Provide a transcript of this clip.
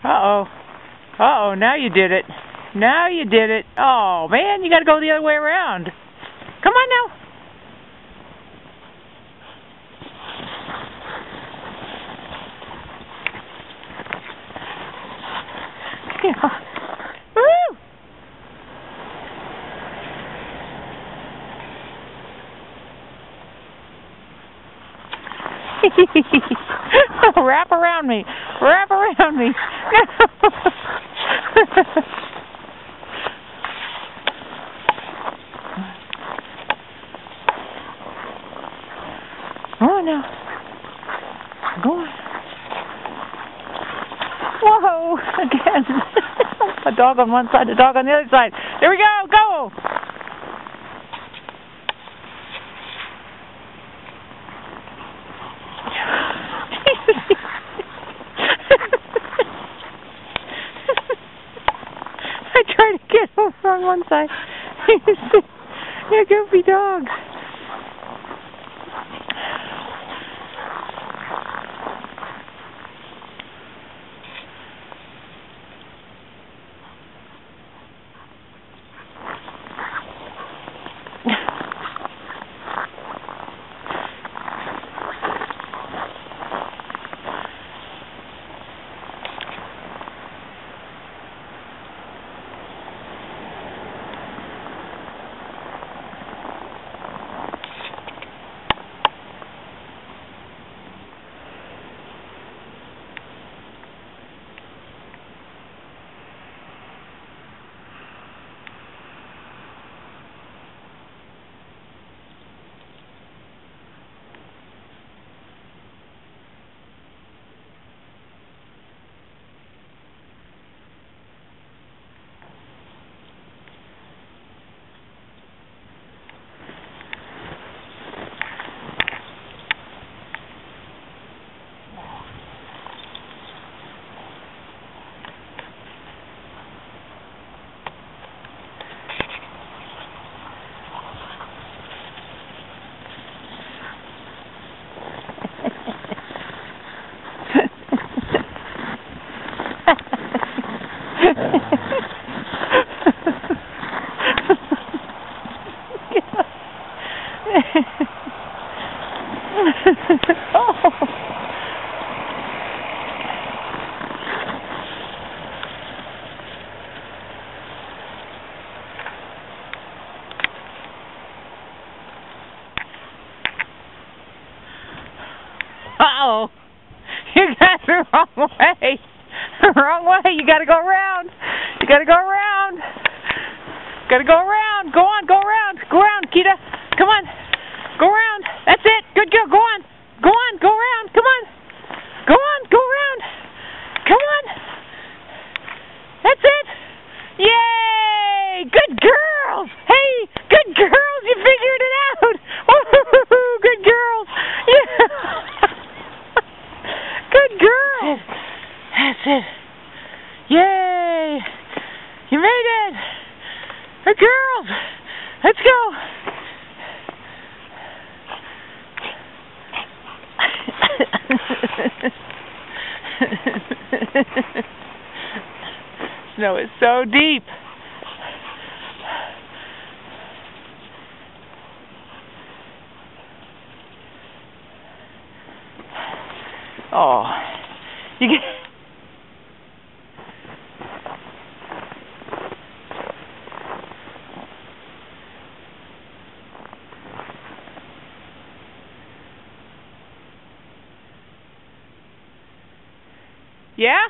Uh-oh. Uh-oh, now you did it. Now you did it. Oh, man, you got to go the other way around. Come on now. Yeah. Woo! Wrap around me. Wrap around me. Oh, no. Go on. Whoa! Again. A dog on one side, a dog on the other side. There we go. Go! I tried to get over on one side. You're a goofy dog. Uh-oh. You got the wrong way. The wrong way. You got to go around. You got to go around. Got to go around. Go on. Go around. Go around, Kita. Come on. Go around. That's it. Good girl. Go on. Go on. Go around. Come on. Go on. Go around. Come on. That's it. Yay. Good girls. Hey, good girls. You figured it out. Woo-hoo-hoo. Good girls. Yeah. Good girl. That's it. Yay. You made it. Good girls. Let's go. Snow is so deep. Oh, you get. Yeah?